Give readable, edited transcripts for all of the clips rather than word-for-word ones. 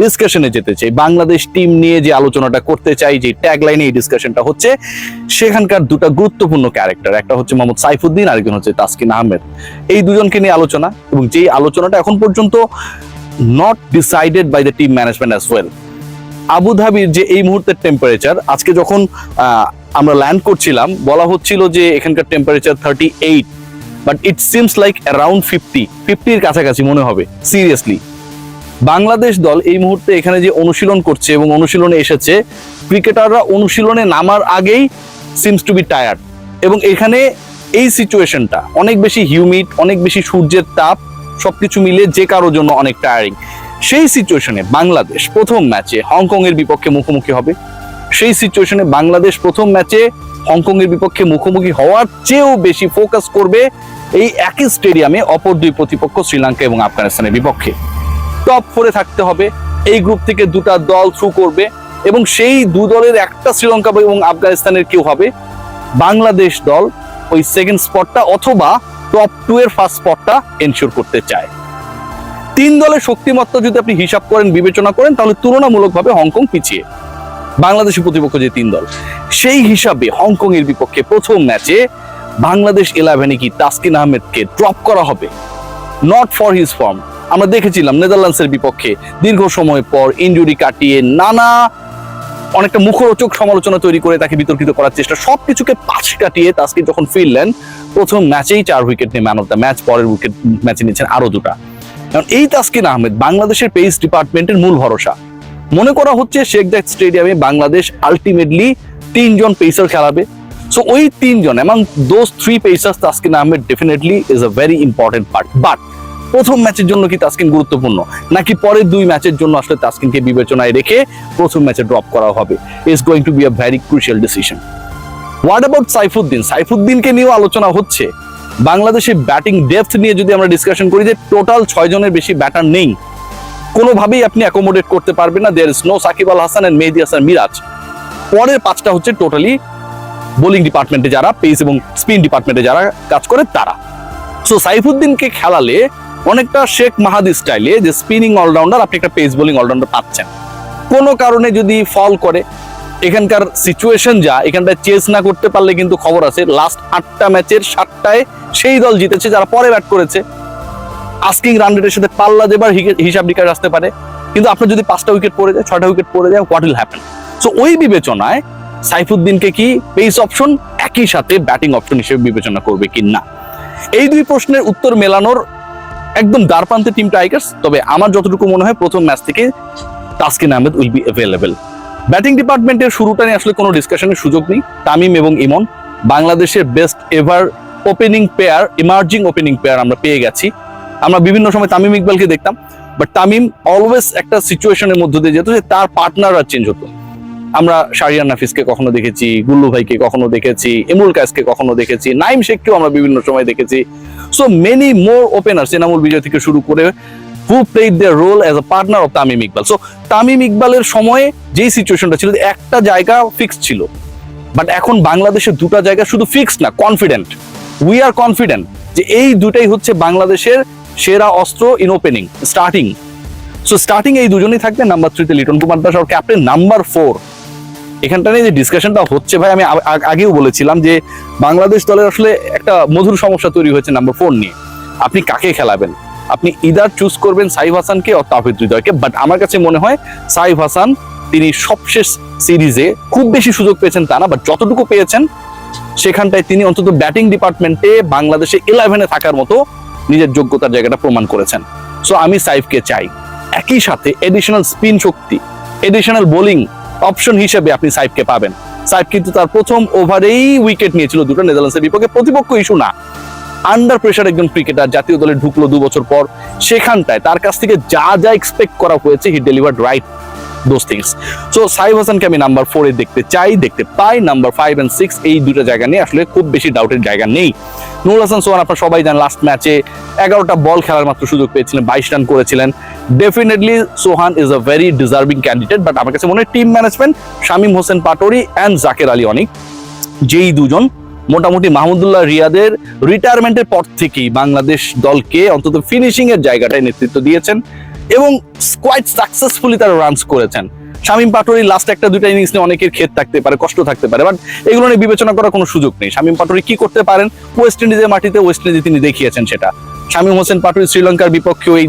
ডিসকাশনে যেতে চাই, বাংলাদেশ টিম নিয়ে যে আলোচনাটা করতে চাই, যে ট্যাগলাইনে এই ডিসকাশনটা হচ্ছে, সেখানকার দুটো গুরুত্বপূর্ণ ক্যারেক্টার, একটা হচ্ছে মোহাম্মদ সাইফুদ্দিন, আরেকজন হচ্ছে তাসকিন আহমেদ। এই দুজনকে নিয়ে আলোচনা, এবং যেই আলোচনাটা এখন পর্যন্ত not decided by the team management as well. আবুধাবির যে এই মুহূর্তের টেম্পারেচার, আজকে যখন আমরা ল্যান্ড করছিলাম বলা হচ্ছিল যে এখানকার temperature 38, but it seems like around 50-50-এর কাছাকাছি মনে হবে। সিরিয়াসলি বাংলাদেশ দল এই মুহূর্তে এখানে যে অনুশীলন করছে এবং অনুশীলনে এসেছে, ক্রিকেটাররা অনুশীলনে নামার আগেই সিমস টু বি টায়ার্ড, এবং এখানে এই সিচুয়েশনটা অনেক বেশি হিউমিড, অনেক বেশি সূর্যের তাপ, সবকিছু মিলে যে কারোর জন্য অনেক টায়ারিং। সেই সিচুয়েশনে বাংলাদেশ প্রথম ম্যাচে হংকং এর বিপক্ষে মুখোমুখি হবে। সেই সিচুয়েশনে বাংলাদেশ প্রথম ম্যাচে হংকং এর বিপক্ষে মুখোমুখি হওয়ার চেয়েও বেশি ফোকাস করবে এই একই স্টেডিয়ামে অপর দুই প্রতিপক্ষ শ্রীলঙ্কা এবং আফগানিস্তানের বিপক্ষে। টপ 4-এ থাকতে হবে, এই গ্রুপ থেকে দুটা দল থ্রু করবে, এবং সেই দু দলের একটা শ্রীলঙ্কা এবং আফগানিস্তানের কেউ হবে। বাংলাদেশ দল ওই সেকেন্ড স্পটটা অথবা টপ 2 এর ফার্স্ট স্পটটা এনশিওর করতে চায়। তিন দলের শক্তিমত্তা যদি আপনি হিসাব করেন, বিবেচনা করেন, তাহলে তুলনামূলকভাবে হংকং পিছিয়ে। বাংলাদেশের প্রতিপক্ষ যে তিন দল, সেই হিসাবে হংকং এর বিপক্ষে প্রথম ম্যাচে বাংলাদেশ 11-এ কি তাসকিন আহমেদকে ড্রপ করা হবে? Not for his form. আমরা দেখেছিলাম নেদারল্যান্ডসের বিপক্ষে দীর্ঘ সময় পর ইনজুরি কাটিয়ে নানা অনেকটা মুখরোচক সমালোচনা তৈরি করে তাকে বিতর্কিত করার চেষ্টা, সবকিছুকে পাশ কাটিয়ে তাসকিন যখন ফিরলেন প্রথম ম্যাচেই 4 উইকেট নিয়ে ম্যান অফ দ্য ম্যাচ, পরের উইকেট ম্যাচে নিচ্ছেন আরো দুটা। কারণ এই তাসকিন আহমেদ বাংলাদেশের পেস ডিপার্টমেন্টের মূল ভরসা। মনে করা হচ্ছে শেখ জায়েদ স্টেডিয়ামে বাংলাদেশ আলটিমেটলি 3 জন পেসার খেলাবে। সো ওই 3 জন among those 3 pacers, Taskin Ahmed definitely is a very important part. But প্রথম ম্যাচের জন্য কি তাসকিন গুরুত্বপূর্ণ, নাকি পরের 2 ম্যাচের জন্য আসলে তাসকিনকে বিবেচনায় রেখে প্রথম ম্যাচে ড্রপ করা হবে? Is going to be a very crucial decision. What about Saifuddin? সাইফুদ্দিনকে নিয়েও আলোচনা হচ্ছে। বাংলাদেশের ব্যাটিং ডেপথ নিয়ে যদি আমরা ডিসকাশন করি, যে টোটাল 6 জনের বেশি ব্যাটার নেই, কোনোভাবেই আপনি অ্যাকোমোডেট করতে পারবেন না। There is no Shakib Al Hasan and Mehedi Hasan Miraz. পরের 5টা হচ্ছে টোটালি বোলিং ডিপার্টমেন্টে যারা, পেস এবং স্পিন ডিপার্টমেন্টে যারা কাজ করে তারা। সো সাইফুদ্দিনকে খেলালে অনেকটা শেখ মাহাদি স্টাইলে যে স্পিনিং অলরাউন্ডার, আপনি একটা পেস বোলিং অলরাউন্ডার পাচ্ছেন। কোনো কারণে যদি ফল করে, এখানকার সিচুয়েশন যা, এখানটায় চেস না করতে পারলে কিন্তু খবর আছে লাস্ট 8টা ম্যাচের 7টায় সেই দল জিতেছে যারা পরে ব্যাট করেছে। আস্কিং রান রেটের সাথে পাল্লা দেবার হিসাব নিকাশ আসতে পারে, কিন্তু আপনার যদি 5টা উইকেট পড়ে যায়, 6টা উইকেট পড়ে যায়, হোয়াট উইল হ্যাপেন? সো ওই বিবেচনায় সাইফুদ্দিনকে কি পেস অপশন একই সাথে ব্যাটিং অপশন হিসেবে বিবেচনা করবে কি না, এই 2 প্রশ্নের উত্তর মেলানোর একদম দ্বারপ্রান্তে টিম টাইগার্স। তবে আমার যতটুকু মনে হয় প্রথম ম্যাচ থেকে Taskin Ahmed will be available. Batting ডিপার্টমেন্টের শুরুটা নিয়ে আসলে কোনো ডিসকাশনের সুযোগ নেই। তামিম এবং ইমন বাংলাদেশের best ever opening pair, emerging opening pair আমরা পেয়ে গেছি। আমরা বিভিন্ন সময় তামিম ইকবালকে দেখতাম, বাট তামিম অলওয়েজ একটা সিচুয়েশনের মধ্য দিয়ে যেত যে তার পার্টনাররা চেঞ্জ হতো। আমরা শাহরিয়ার নাফিসকে কখনো দেখেছি, গুল্লু ভাইকে কখনো দেখেছি, ইমরুল কায়েসকে কখনো দেখেছি, নাইম শেখকেও আমরা বিভিন্ন সময় দেখেছি। So many more openers, Enamul Bijoy থেকে শুরু করে, who played their role as a partner of Tamim Iqbal. So Tamim ইকবালের সময়ে যেই সিচুয়েশনটা ছিল, একটা জায়গা ফিক্সড ছিল, বাট এখন বাংলাদেশের 2টা জায়গা শুধু ফিক্সড না, কনফিডেন্ট। উই আর কনফিডেন্ট যে এই দুটাই হচ্ছে বাংলাদেশের সেরা অস্ত্র in opening, starting. So starting এই দুজনেই থাকবে। নাম্বার 3 তে লিটন কুমার দাস আর ক্যাপ্টেন। নাম্বার 4, এখানটা নিয়ে যে ডিসকাশনটা হচ্ছে ভাই, আমি আগেও বলেছিলাম যে বাংলাদেশ দলের আসলে একটা মধুর সমস্যা তৈরি হয়েছে নাম্বার 4 নিয়ে। আপনি কাকে খেলাবেন? আপনি ইদার চুজ করবেন সাইফ হাসানকে ও তাওহিদ হৃদয়কে, বাট আমার কাছে মনে হয় সাইফ হাসান, তিনি সবশেষ সিরিজে খুব বেশি সুযোগ পেয়েছেন তা না, বাট যতটুকু পেয়েছেন সেখানটায় তিনি অন্তত ব্যাটিং ডিপার্টমেন্টে বাংলাদেশে 11-এ থাকার মতো নিজের যোগ্যতার জায়গাটা প্রমাণ করেছেন। সো আমি সাইফকে চাই। একই সাথে এডিশনাল স্পিন শক্তি, এডিশনাল বোলিং অপশন হিসেবে আপনি সাইফকে পাবেন। সাইফ কিন্তু তার প্রথম ওভারেই উইকেট নিয়েছিল 2টা নেদারল্যান্ডসের বিপক্ষে। প্রতিপক্ষ ইস্যু না, আন্ডার প্রেসার একজন ক্রিকেটার, জাতীয় দলে ঢুকলো 2 বছর পর। সেখানটায় তার কাছ থেকে যা যা এক্সপেক্ট করা হয়েছে, he delivered right those things. So Saif হাসানকে আমি নাম্বার 4-এ দেখতে চাই, দেখতে পাই। নাম্বার 5 and 6 এই 2টা জায়গা নিয়ে আসলে খুব বেশি ডাউটের জায়গা নেই। নুরুল হাসান সোহান, আপনারা সবাই জানেন লাস্ট ম্যাচে 11টা বল খেলার মাত্র সুযোগ পেয়েছিলেন, 22 রান করেছিলেন। Definitely Sohan is a very deserving candidate, but আমার কাছে মনে হয় team management Shamim Hossain Patwari and Jaker Ali Anik, যেই দুজন মোটামুটি মাহমুদুল্লাহ রিয়াদের রিটায়ারমেন্টের পর থেকেই বাংলাদেশ দলকে অন্তত ফিনিশিং এর জায়গাটায় নেতৃত্ব দিয়েছেন, এবং কোয়াইট সাকসেসফুলি তারা রানস করেছেন। শামীম পাটোয়ারি লাস্ট একটা দুইটা ইনিংস নিয়ে অনেকের ক্ষেত থাকতে পারে, কষ্ট থাকতে পারে, বাট এগুলো নিয়ে বিবেচনা করার কোনো সুযোগ নেই। শামীম পাটোয়ারি কি করতে পারেন ওয়েস্ট ইন্ডিজের মাটিতে, ওয়েস্ট ইন্ডিজে তিনি দেখিয়েছেন সেটা। শামীম হোসেন পাটোয়ারি শ্রীলঙ্কার বিপক্ষে ওই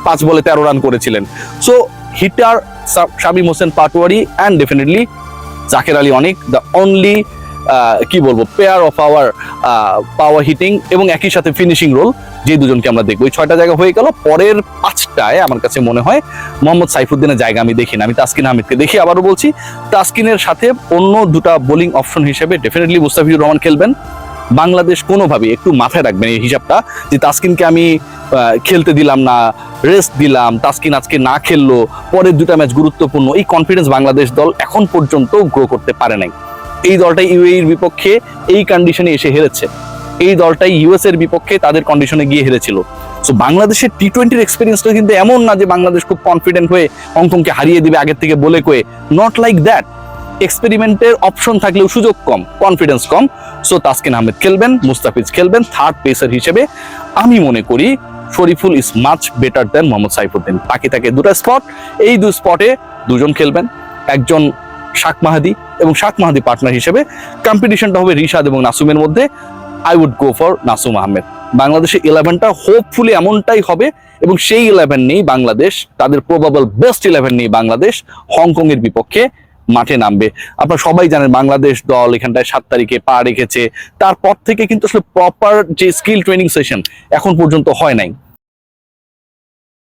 5 বলে 13 রান করেছিলেন। So hitter Shamim Hossain Patwari and definitely Jaker Ali Anik, the only কি বলবো pair of our power hitting এবং একই সাথে ফিনিশিং রোল যে দুজনকে আমরা দেখবো। এই 6টা জায়গা হয়ে গেল। পরের 5টায় আমার কাছে মনে হয় মোহাম্মদ সাইফুদ্দিনের জায়গা আমি দেখি না, আমি তাসকিন আহমেদকে দেখি। আবারও বলছি, তাসকিনের সাথে অন্য দুটা বোলিং অপশন হিসেবে ডেফিনেটলি মুস্তাফিজুর রহমান খেলবেন। বাংলাদেশ কোনোভাবে একটু মাথায় রাখবেন এই হিসাবটা, যে তাসকিনকে আমি খেলতে দিলাম না, রেস্ট দিলাম, তাসকিন আজকে না খেললো, পরের 2টা ম্যাচ গুরুত্বপূর্ণ, এই কনফিডেন্স বাংলাদেশ দল এখন পর্যন্ত গ্রো করতে পারে নাই। এই দলটা ইউএইর বিপক্ষে এই কন্ডিশনে এসে হেরেছে, এই দলটাই ইউএস এর বিপক্ষে তাদের কন্ডিশনে গিয়ে হেরেছিল। সো বাংলাদেশের টি-20 এক্সপিরিয়েন্সটা কিন্তু এমন না যে বাংলাদেশ খুব কনফিডেন্ট হয়ে হংকংকে হারিয়ে দিবে আগের থেকে বলে কয়ে, নট লাইক দ্যাট। এক্সপেরিমেন্টের অপশন থাকলেও সুযোগ কম, কনফিডেন্স কম। সো তাসকিন আহমেদ খেলবেন, মুস্তাফিজ খেলবেন। থার্ড পেসার হিসেবে আমি মনে করি Shoriful is much better than Mohammad Saifuddin. বাকি থাকে 2টা স্পট, এই 2 স্পটে 2 জন খেলবেন, একজন শাক মাহাদি এবং শাক মাহাদি পার্টনার হিসেবে। কম্পিটিশনটা হবে রিশাদ এবং নাসুমের মধ্যে। I would go for Nasum Ahmed. বাংলাদেশের 11টা হোপফুলি এমনটাই হবে এবং সেই 11 নেই বাংলাদেশ, তাদের প্রবাবল বেস্ট 11 নেই বাংলাদেশ হংকং এর বিপক্ষে মাঠে নামবে। আপনারা সবাই জানেন বাংলাদেশ দল এখানটায় 7 তারিখে পা রেখেছে, তারপর থেকে কিন্তু আসলে প্রপার যে স্কিল ট্রেনিং সেশন এখন পর্যন্ত হয় নাই।